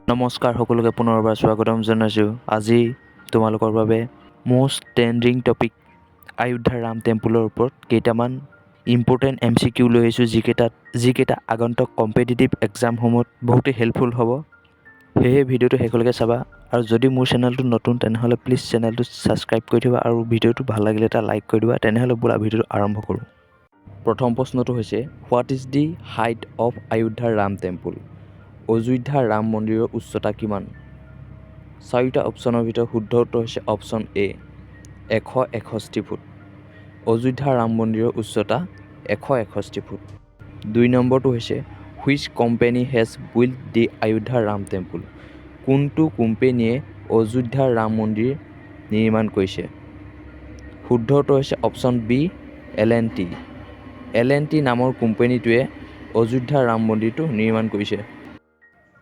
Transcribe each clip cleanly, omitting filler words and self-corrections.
নমস্কাৰ সকলোকে পুনৰবাৰ স্বাগতম জনাইছোঁ। আজি তোমালোকৰ বাবে most trending topic Ayodhya Ram temple ওপৰত কেইটামান ইম্পৰ্টেণ্ট MCQ লৈ আহিছোঁ, যিকেইটা আগন্তুক কম্পিটিটিভ এক্সামসমূহত বহুতেই হেল্পফুল হ'ব। সেয়েহে ভিডিঅ'টো শেষলৈকে চাবা, আৰু যদি মোৰ চেনেলটো নতুন তেনেহ'লে প্লিজ চেনেলটো ছাবস্ক্ৰাইব কৰি দিবা আৰু ভিডিঅ'টো ভাল লাগিলে এটা লাইক কৰি দিবা। তেনেহ'লে বোলা ভিডিঅ'টো আৰম্ভ কৰোঁ। প্ৰথম প্ৰশ্নটো হৈছে, what is the height of Ayodhya Ram temple? Ayodhya Ram মন্দিৰৰ উচ্চতা কিমান? চাৰিটা অপশ্যনৰ ভিতৰত শুদ্ধ উত্তৰ হৈছে option A 161 foot. Ayodhya Ram মন্দিৰৰ উচ্চতা 161 ফুট। 2 নম্বৰটো হৈছে, which company has build the Ayodhya Ram temple? কোনটো কোম্পানীয়ে অযোধ্যা ৰাম মন্দিৰ নিৰ্মাণ কৰিছে? শুদ্ধ উত্তৰ হৈছে অপশ্যন বি L&T। L&T নামৰ কোম্পানীটোৱে অযোধ্যা ৰাম মন্দিৰটো নিৰ্মাণ কৰিছে।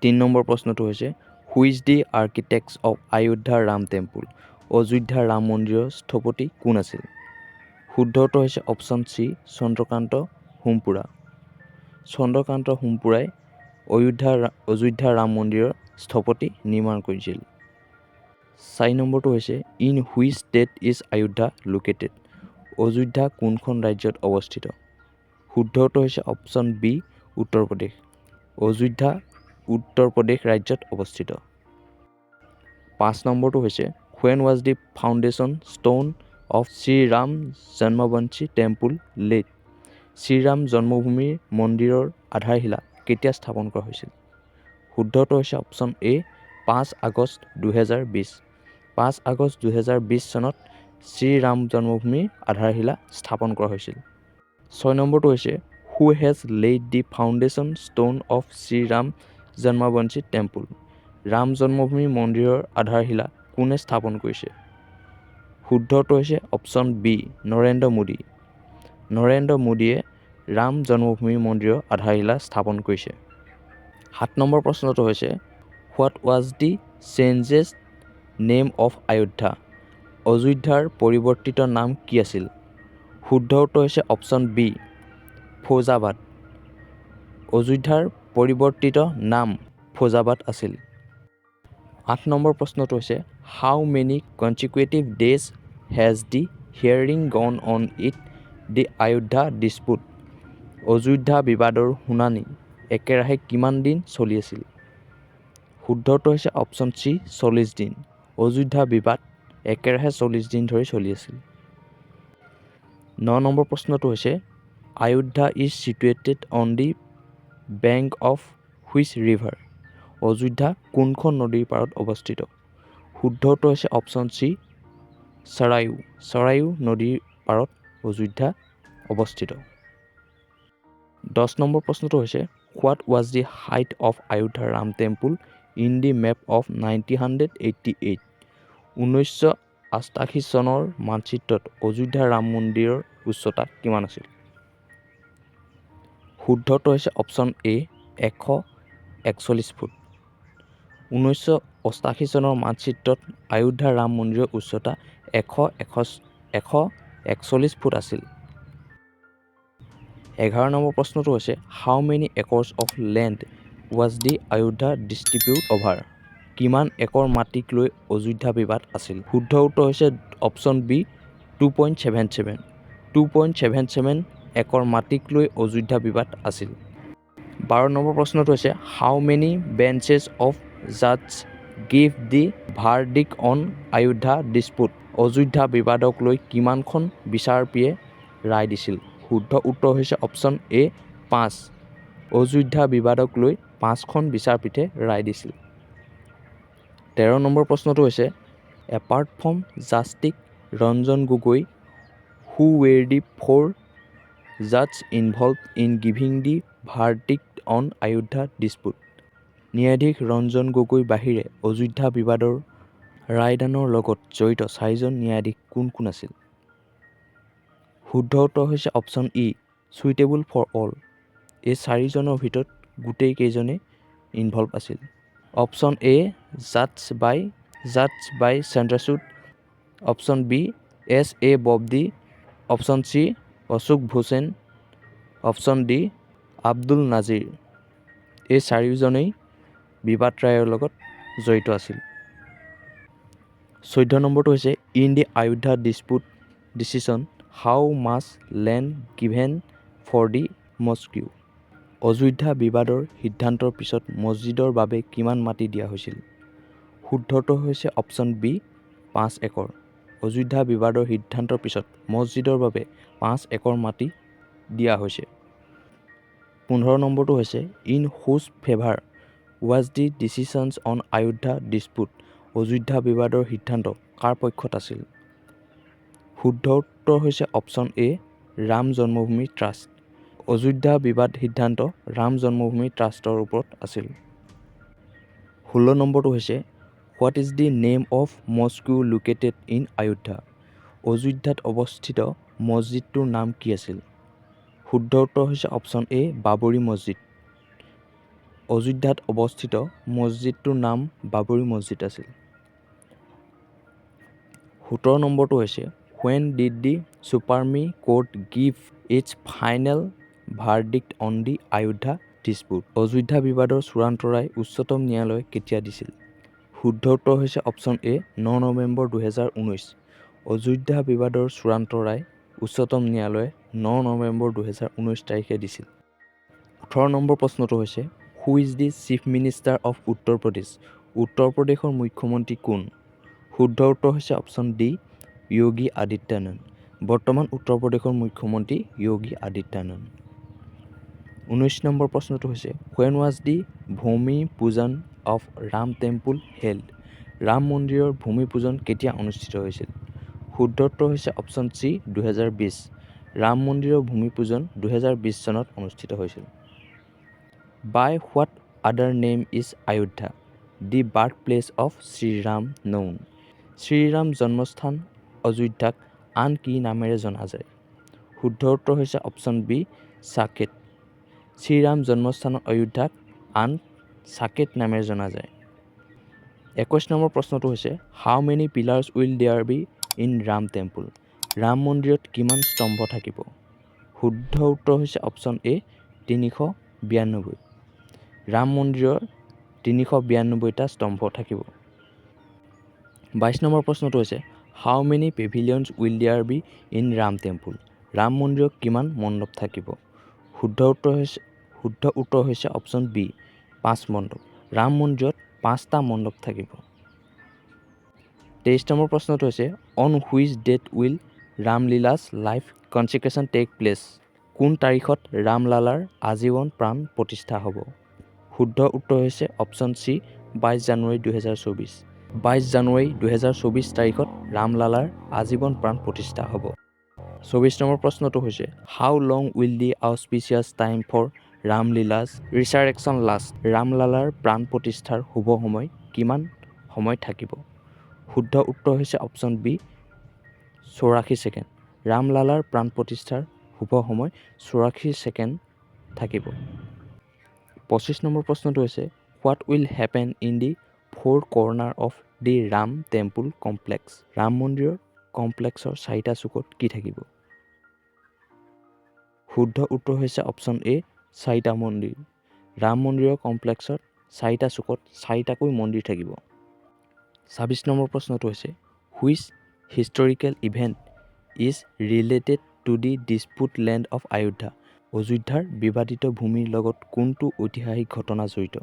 3 নম্বৰ প্ৰশ্নটো হৈছে, which the architects of Ayodhya Ram temple? Ayodhya Ram মন্দিৰৰ স্থপতি কোন আছিল? শুদ্ধ উত্তৰ হৈছে অপশ্যন চি চন্দ্ৰকান্ত সোমপুৰা। চন্দ্ৰকান্ত সোমপুৰাই অযোধ্যা ৰাম মন্দিৰৰ স্থপতি নিৰ্মাণ কৰিছিল। 4 নম্বৰটো হৈছে, in which state is Ayodhya located? Ayodhya কোনখন ৰাজ্যত অৱস্থিত? শুদ্ধ উত্তৰ হৈছে অপশ্যন বি উত্তৰ প্ৰদেশ। অযোধ্যা উত্তৰ প্ৰদেশ ৰাজ্যত অৱস্থিত। 5 নম্বৰটো হৈছে, when was the foundation stone of Shriram জন্মবঞ্চী temple laid? Shriram জন্মভূমিৰ মন্দিৰৰ আধাৰশিলা কেতিয়া স্থাপন কৰা হৈছিল? শুদ্ধ উত্তৰ হৈছে অপশ্যন এ 5 আগষ্ট 2020। 5 আগষ্ট 2020 চনত শ্ৰীৰাম জন্মভূমিৰ আধাৰশিলা স্থাপন কৰা হৈছিল। 6 নম্বৰটো হৈছে, who has laid the foundation stone of Shriram জন্মবঞ্চী temple? Ram জন্মভূমি মন্দিৰৰ আধাৰশিলা কোনে স্থাপন কৰিছে? শুদ্ধ উত্তৰ হৈছে অপশ্যন বি নৰেন্দ্ৰ মোদী। নৰেন্দ্ৰ মোদীয়ে ৰাম জন্মভূমি মন্দিৰৰ আধাৰশিলা স্থাপন কৰিছে। 7 নম্বৰ প্ৰশ্নটো হৈছে, what was the changes name of Ayodhya? অযোধ্যাৰ পৰিৱৰ্তিত নাম কি আছিল? শুদ্ধ উত্তৰ হৈছে অপশ্যন বি ফৌজাবাদ। অযোধ্যাৰ পৰিৱৰ্তিত নাম ফৌজাবাদ আছিল। 8 নম্বৰ প্ৰশ্নটো হৈছে, how many consecutive days has the hearing gone on it the Ayodhya dispute? Ayodhya বিবাদৰ শুনানি একেৰাহে কিমান দিন চলি আছিল? শুদ্ধ উত্তৰ হৈছে অপশ্যন চি 40 দিন। অযোধ্যা বিবাদ একেৰাহে 40 দিন ধৰি চলি আছিল। 9 নম্বৰ প্ৰশ্নটো হৈছে, Ayodhya is situated on the bank of which river? Ayodhya কোনখন নদীৰ পাৰত অৱস্থিত? শুদ্ধ উত্তৰ হৈছে অপশ্যন চি সৰায়ু। সৰায়ু নদীৰ পাৰত অযোধ্যা অৱস্থিত। 10 নম্বৰ প্ৰশ্নটো হৈছে, what was the height of Ayodhya Ram temple in the map of 1988? 1988 চনৰ মানচিত্ৰত অযোধ্যা ৰাম মন্দিৰৰ উচ্চতা কিমান আছিল? শুদ্ধ উত্তৰ হৈছে অপশ্যন এ 141 ফুট। 1988 চনৰ মানচিত্ৰত আয়োধ্যা ৰাম মন্দিৰৰ উচ্চতা 141 ফুট আছিল। 11 নম্বৰ প্ৰশ্নটো হৈছে, how many acres of land was the Ayodhya distribute over? কিমান একৰ মাটিক লৈ অযোধ্যা বিবাদ আছিল? শুদ্ধ উত্তৰ হৈছে অপশ্যন বি 2.77। 2.77 একৰ মাটিক লৈ অযোধ্যা বিবাদ আছিল। 12 নম্বৰ প্ৰশ্নটো হৈছে, হাউ মেনি বেঞ্চেছ অফ জাজ give the verdict on Ayodhya dispute? Ayodhya বিবাদক লৈ কিমানখন বিচাৰপীয়ে ৰায় দিছিল? শুদ্ধ উত্তৰ হৈছে অপশ্যন এ 5। অযোধ্যা বিবাদক লৈ 5খন বিচাৰপীঠে ৰায় দিছিল। 13 নম্বৰ প্ৰশ্নটো হৈছে, apart from justice Ranjan Gogoi who were the 4 জাজ involved in giving the verdict on Ayodhya dispute? ন্যায়াধীশ ৰঞ্জন গগৈৰ বাহিৰে অযোধ্যা বিবাদৰ ৰায়দানৰ লগত জড়িত 4জন ন্যায়াধীশ কোন কোন আছিল? শুদ্ধ উত্তৰ হৈছে option E suitable for all. এই 4জনৰ ভিতৰত গোটেই কেইজনে ইনভল্ভ আছিল। অপশ্যন এ জাজ বাই Chandrachud, option B S.A. Bobde, option C Ashok Bhushan, option D Abdul Nazeer. এই 4জনেই বিবাদ ৰায়ৰ লগত জড়িত আছিল। 14 নম্বৰটো হৈছে in the Ayodhya dispute decision how much land given for the mosque. Ayodhya বিবাদৰ সিদ্ধান্তৰ পিছত মছজিদৰ বাবে কিমান মাটি দিয়া হৈছিল? শুদ্ধ উত্তৰ হৈছে অপশ্যন বি 5 একৰ। অযোধ্যা বিবাদৰ সিদ্ধান্তৰ পিছত মছজিদৰ বাবে 5 একৰ মাটি দিয়া হৈছে। 15 নম্বৰটো হৈছে in whose favour was the decisions on Ayodhya dispute. Ayodhya বিবাদৰ সিদ্ধান্ত কাৰ পক্ষত আছিল? শুদ্ধ উত্তৰ হৈছে অপশ্যন এ ৰাম জন্মভূমি ট্ৰাষ্ট। অযোধ্যা বিবাদ সিদ্ধান্ত ৰাম জন্মভূমি ট্ৰাষ্টৰ ওপৰত আছিল। 16 নম্বৰটো হৈছে what is the name of mosque located in Ayodhya. অযোধ্যাত অৱস্থিত মছজিদটোৰ নাম কি আছিল? শুদ্ধ উত্তৰ হৈছে অপশ্যন এ বাবৰি মছজিদ। অযোধ্যাত অৱস্থিত মছজিদটোৰ নাম বাবৰি মছজিদ আছিল। 17 নম্বৰটো হৈছে when did the Supreme Court give its final verdict on the Ayodhya dispute. Ayodhya বিবাদৰ চূড়ান্ত ৰায় উচ্চতম ন্যায়ালয়ে কেতিয়া দিছিল? শুদ্ধ উত্তৰ হৈছে অপশ্যন এ 9 নৱেম্বৰ 2019। অযোধ্যা বিবাদৰ চূড়ান্ত ৰায় উচ্চতম ন্যায়ালয়ে 9 নৱেম্বৰ 2019 তাৰিখে দিছিল। 18 নম্বৰ প্ৰশ্নটো হৈছে who is the chief minister of Uttar প্ৰদেশ। উত্তৰ প্ৰদেশৰ মুখ্যমন্ত্ৰী কোন? শুদ্ধ উত্তৰ হৈছে অপশ্যন ডি যোগী আদিত্যনাথ। বৰ্তমান উত্তৰ প্ৰদেশৰ মুখ্যমন্ত্ৰী যোগী আদিত্যনাথ। 19 নম্বৰ প্ৰশ্নটো হৈছে হুৱেন ৱাজ দি ভূমি পূজন of Ram temple held. Ram মন্দিৰৰ ভূমি পূজন কেতিয়া অনুষ্ঠিত হৈছিল? শুদ্ধ উত্তৰ হৈছে অপশ্যন চি 2020। ৰাম মন্দিৰৰ ভূমি পূজন 2020 চনত অনুষ্ঠিত হৈছিল। By what other name is Ayodhya the birth place of Shriram known. Shriram জন্মস্থান অযোধ্যাক আন কি নামেৰে জনা যায়? শুদ্ধ উত্তৰ হৈছে অপশ্যন বি সাকেত। শ্ৰীৰাম জন্মস্থান অযোধ্যাক আন সাকেত নামেৰে জনা যায়। 21 নম্বৰ প্ৰশ্নটো হৈছে how many pillars will there be in Ram temple. Ram মন্দিৰত কিমান স্তম্ভ থাকিব? শুদ্ধ উত্তৰ হৈছে অপশ্যন এ 392। ৰাম মন্দিৰৰ 392টা স্তম্ভ থাকিব। 22 নম্বৰ প্ৰশ্নটো হৈছে how many pavilions will there be in Ram temple. Ram মন্দিৰত কিমান মণ্ডপ থাকিব? শুদ্ধ উত্তৰ হৈছে অপশ্যন বি 5 মণ্ডপ। ৰাম মন্দিৰত 5টা মণ্ডপ থাকিব। 23 নম্বৰ প্ৰশ্নটো হৈছে on which date will Ram Lalla's life consecration take place. কোন তাৰিখত ৰামলালাৰ আজীৱন প্ৰাণ প্ৰতিষ্ঠা হ'ব? শুদ্ধ উত্তৰ হৈছে অপশ্যন চি 22 জানুৱাৰী 2024। 22 জানুৱাৰী 2024 তাৰিখত ৰামলালাৰ আজীৱন প্ৰাণ প্ৰতিষ্ঠা হ'ব। 24 নম্বৰ প্ৰশ্নটো হৈছে how long will the auspicious time for Ram Lalla's resurrection last. ৰামলালাৰ প্ৰাণ প্ৰতিষ্ঠাৰ শুভ সময় কিমান সময় থাকিব? শুদ্ধ উত্তৰ হৈছে অপশ্যন বি 84 ছেকেণ্ড। ৰামলালাৰ প্ৰাণ প্ৰতিষ্ঠাৰ শুভ সময় 84 ছেকেণ্ড থাকিব। 25 নম্বৰ প্ৰশ্নটো হৈছে what will happen in the four কৰ্নাৰ of the Ram temple complex. Ram মন্দিৰৰ কমপ্লেক্সৰ 4টা চুকত কি থাকিব? শুদ্ধ উত্তৰ হৈছে অপশ্যন এ 4টা মন্দিৰ। ৰাম মন্দিৰৰ কমপ্লেক্সত 4টা চুকত 4টাকৈ মন্দিৰ থাকিব। 26 নম্বৰ প্ৰশ্নটো হৈছে which historical event is related to the dispute land of Ayodhya. অযোধ্যাৰ বিবাদিত ভূমিৰ লগত কোনটো ঐতিহাসিক ঘটনা জড়িত?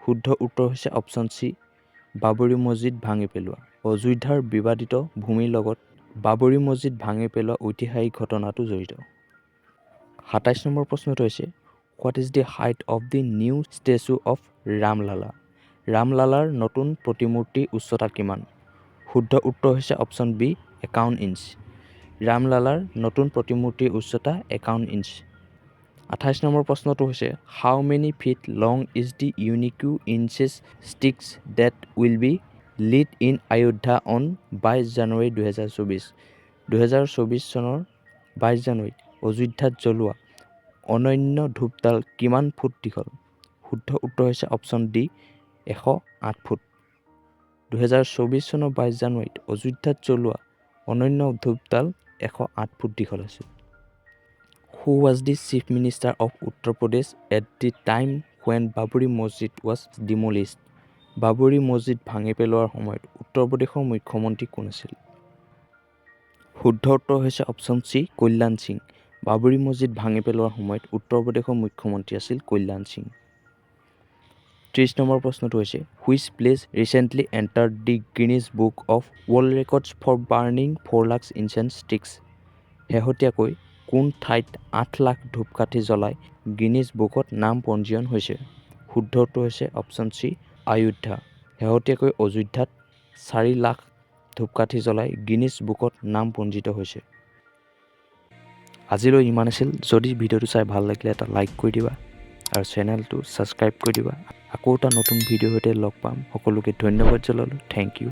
শুদ্ধ উত্তৰ হৈছে অপশ্যন চি বাবৰি মছজিদ ভাঙি পেলোৱা। অযোধ্যাৰ বিবাদিত ভূমিৰ লগত বাবৰি মছজিদ ভাঙি পেলোৱা ঐতিহাসিক ঘটনাটো জড়িত। 27 নম্বৰ প্ৰশ্নটো হৈছে what is the height of the new statue of Ram Lalla. ৰামলালাৰ নতুন প্ৰতিমূৰ্তিৰ উচ্চতা কিমান? শুদ্ধ উত্তৰ হৈছে অপশ্যন বি 51 ইঞ্চ। ৰামলালাৰ নতুন প্ৰতিমূৰ্তিৰ উচ্চতা 51 ইঞ্চ। 28 নম্বৰ প্ৰশ্নটো হৈছে how many feet long is the unique incense sticks that will be lit in Ayodhya on 22 January 2024। 2024 চনৰ 22 জানুৱাৰীত অযোধ্যাত জ্বলোৱা অনন্য ধূপডাল কিমান ফুট দীঘল? শুদ্ধ উত্তৰ হৈছে অপশ্যন ডি 108 ফুট। 2024 চনৰ 22 জানুৱাৰীত অযোধ্যাত জ্বলোৱা অনন্য ধূপডাল 108 ফুট দীঘল আছিল। Who was the chief minister of Uttar Pradesh at the time when Baburi Masjid was demolished? Babri Masjid ভাঙি পেলোৱাৰ সময়ত উত্তৰ প্ৰদেশৰ মুখ্যমন্ত্ৰী কোন আছিল? শুদ্ধ উত্তৰ হৈছে অপশ্যন চি কল্যাণ সিং। বাবৰি মছজিদ ভাঙি পেলোৱাৰ সময়ত উত্তৰ প্ৰদেশৰ মুখ্যমন্ত্ৰী আছিল কল্যাণ সিং। 30 নম্বৰ প্ৰশ্নটো হৈছে which place recently entered the Guinness book of world records for burning 4 lakh incense sticks? শেহতীয়াকৈ কোন ঠাইত 8 লাখ ধূপকাঠি জ্বলাই গিনিজ বুকত নাম পঞ্জীয়ন হৈছে? শুদ্ধ উত্তৰ হৈছে অপশ্যন চি অযোধ্যা। শেহতীয়াকৈ অযোধ্যাত 4 লাখ ধূপকাঠি জ্বলাই গিনিজ বুকত নাম পঞ্জীয়িত হৈছে। আজিলৈ ইমান আছিল। যদি ভিডিঅ'টো চাই ভাল লাগিলে এটা লাইক কৰি দিবা আৰু চেনেলটো ছাবস্ক্ৰাইব কৰি দিবা। আকৌ এটা নতুন ভিডিঅ'ৰ সৈতে লগ পাম। সকলোকে ধন্যবাদ জনালোঁ। Thank U.